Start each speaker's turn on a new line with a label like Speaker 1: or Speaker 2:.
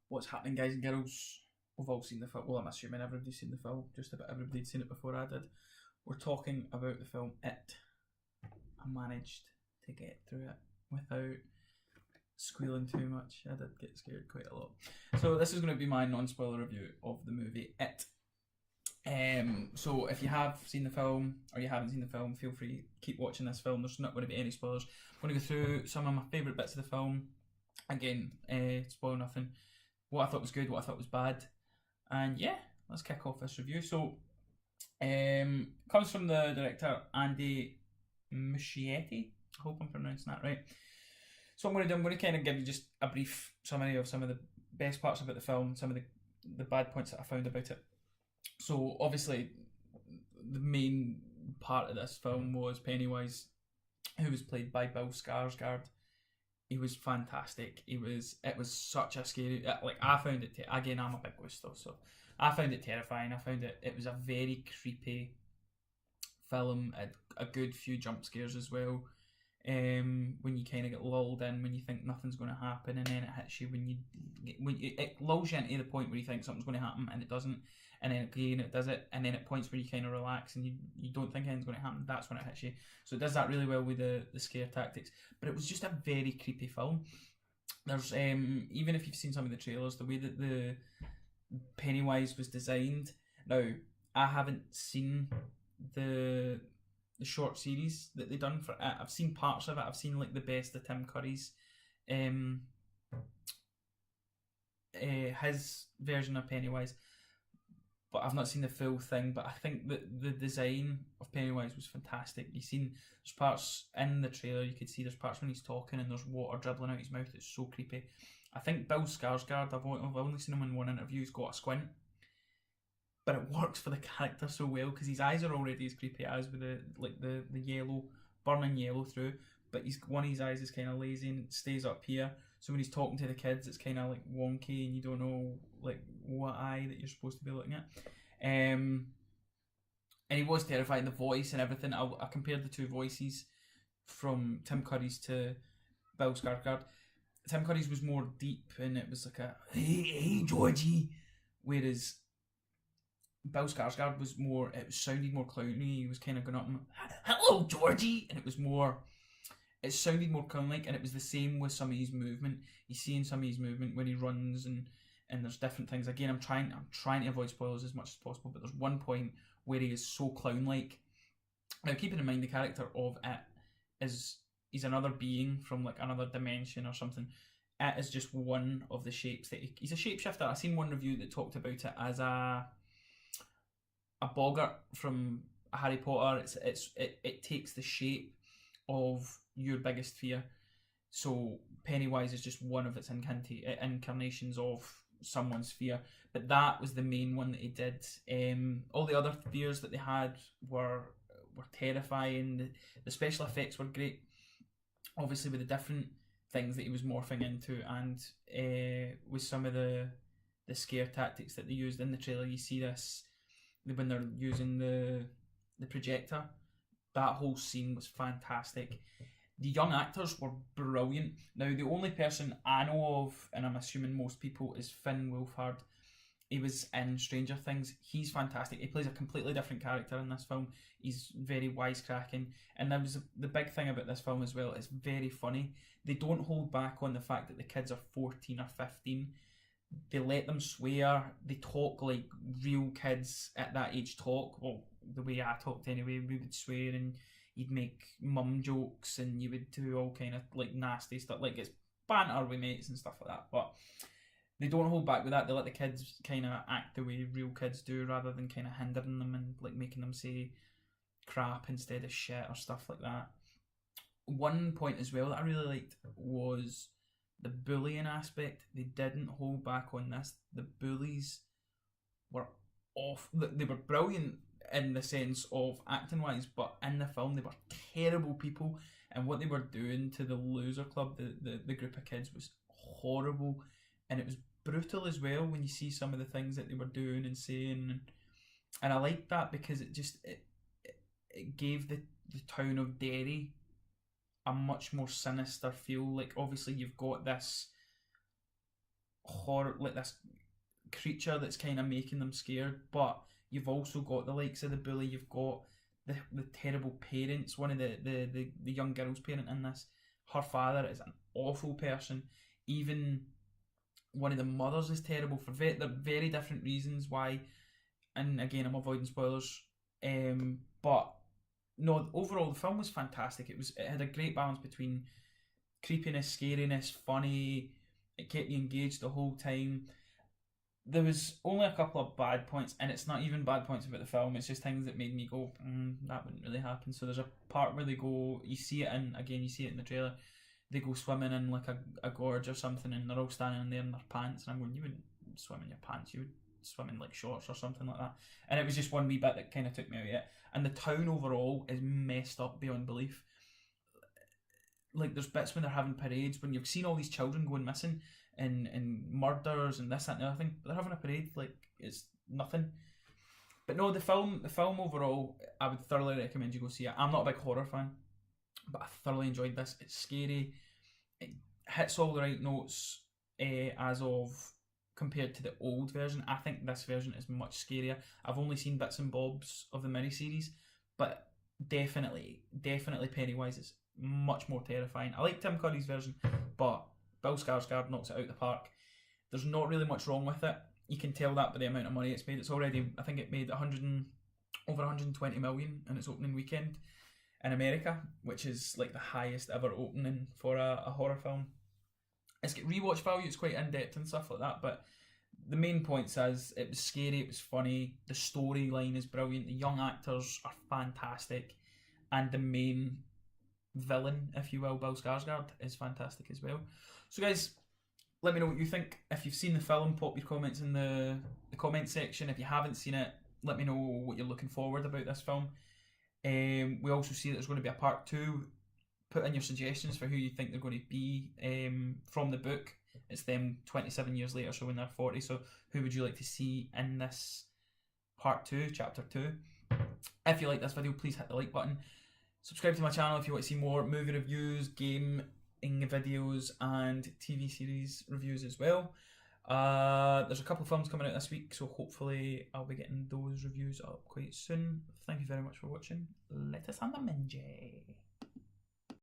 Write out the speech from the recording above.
Speaker 1: What's happening, guys and girls? We've all seen the film. Well, I'm assuming everybody's seen the film. Just about everybody's seen it before I did. We're talking about the film It. I managed to get through it without squealing too much. I did get scared quite a lot. So this is going to be my non-spoiler review of the movie It. So if you have seen the film or you haven't seen the film, feel free to keep watching this film. There's not going to be any spoilers. I'm going to go through some of my favourite bits of the film. Again, spoil nothing. What I thought was good, what I thought was bad, and yeah, let's kick off this review. So, comes from the director Andy Muschietti. I hope I'm pronouncing that right. So I'm going to kind of give you just a brief summary of some of the best parts about the film, some of the bad points that I found about it. So obviously, the main part of this film was Pennywise, who was played by Bill Skarsgård. He was fantastic. It was such a scary. Like I found it. Again, I'm a big Gusto, so I found it terrifying. I found it was a very creepy film. A good few jump scares as well. When you kind of get lulled in, when you think nothing's going to happen, and then it hits you when it lulls you into the point where you think something's going to happen and it doesn't, and then again it does it, and then at points where you kind of relax and you don't think anything's going to happen, that's when it hits you. So it does that really well with the scare tactics. But it was just a very creepy film. There's even if you've seen some of the trailers, the way that the Pennywise was designed. Now I haven't seen the short series that they done for it. I've seen parts of it. I've seen like the best of Tim Curry's his version of Pennywise, but I've not seen the full thing. But I think that the design of Pennywise was fantastic. You've seen there's parts in the trailer, you could see there's parts when he's talking and there's water dribbling out his mouth. It's so creepy. I think Bill Skarsgård, I've only seen him in one interview, he's got a squint, but it works for the character so well because his eyes are already as creepy as with the yellow, burning yellow through, but one of his eyes is kind of lazy and stays up here. So when he's talking to the kids, it's kind of like wonky and you don't know like what eye that you're supposed to be looking at. And he was terrifying, the voice and everything. I compared the two voices from Tim Curry's to Bill Skarsgård. Tim Curry's was more deep and it was like a hey Georgie, whereas Bill Skarsgård was more, it sounded more clowny. He was kind of going up and hello Georgie, and it sounded more clown-like, and it was the same with some of his movement. You see in some of his movement when he runs and there's different things. Again, I'm trying to avoid spoilers as much as possible, but there's one point where he is so clown-like. Now, keeping in mind the character of It is he's another being from like another dimension or something. It is just one of the shapes that he's a shapeshifter. I seen one review that talked about it as a boggart from Harry Potter. It takes the shape of your biggest fear. So Pennywise is just one of its incarnations of someone's fear. But that was the main one that he did. All the other fears that they had were terrifying. The special effects were great. Obviously with the different things that he was morphing into, and with some of the scare tactics that they used in the trailer. You see this when they're using the projector. That whole scene was fantastic. The young actors were brilliant. Now, the only person I know of, and I'm assuming most people, is Finn Wolfhard. He was in Stranger Things. He's fantastic. He plays a completely different character in this film. He's very wisecracking. And that was the big thing about this film as well. It's very funny. They don't hold back on the fact that the kids are 14 or 15. They let them swear. They talk like real kids at that age talk. Well, the way I talked anyway, we would swear and you'd make mum jokes and you would do all kind of like nasty stuff, like it's banter with mates and stuff like that. But they don't hold back with that. They let the kids kind of act the way real kids do, rather than kind of hindering them and like making them say crap instead of shit or stuff like that. One point as well that I really liked was the bullying aspect. They didn't hold back on this. The bullies were off. They were brilliant in the sense of acting wise, but in the film they were terrible people, and what they were doing to the loser club, the group of kids, was horrible, and it was brutal as well when you see some of the things that they were doing and saying, and I liked that because it just it gave the town of Derry a much more sinister feel. Like obviously you've got this horror, like this creature that's kind of making them scared, but you've also got the likes of the bully, you've got the terrible parents. One of the young girl's parent in this, her father is an awful person. Even one of the mothers is terrible for they're very different reasons why. And again, I'm avoiding spoilers. But no, overall the film was fantastic. It had a great balance between creepiness, scariness, funny. It kept you engaged the whole time. There was only a couple of bad points, and it's not even bad points about the film. It's just things that made me go, that wouldn't really happen. So there's a part where they go, you see it in the trailer. They go swimming in like a gorge or something, and they're all standing in there in their pants. And I'm going, you wouldn't swim in your pants. You would swim in like shorts or something like that. And it was just one wee bit that kind of took me out of it. And the town overall is messed up beyond belief. Like there's bits when they're having parades, when you've seen all these children going missing and murders and this, that, and the other thing. But they're having a parade, like it's nothing. But no, the film overall, I would thoroughly recommend you go see it. I'm not a big horror fan, but I thoroughly enjoyed this. It's scary. It hits all the right notes as of compared to the old version. I think this version is much scarier. I've only seen bits and bobs of the miniseries, but definitely Pennywise is much more terrifying. I like Tim Curry's version, but Bill Skarsgård knocks it out the park. There's not really much wrong with it. You can tell that by the amount of money it's made. It's already, I think it made over 120 million in its opening weekend in America, which is like the highest ever opening for a horror film. It's got rewatch value, it's quite in-depth and stuff like that, but the main point is it was scary, it was funny, the storyline is brilliant, the young actors are fantastic, and the main villain, if you will, Bill Skarsgård, is fantastic as well. So guys, let me know what you think. If you've seen the film, pop your comments in the comment section. If you haven't seen it, let me know what you're looking forward about this film. We also see that there's going to be a part 2. Put in your suggestions for who you think they're going to be from the book. It's them 27 years later, so when they're 40. So who would you like to see in this part 2, chapter 2? If you like this video, please hit the like button. Subscribe to my channel if you want to see more movie reviews, gaming videos, and TV series reviews as well. There's a couple of films coming out this week, so hopefully I'll be getting those reviews up quite soon. Thank you very much for watching. Let us on the minjay.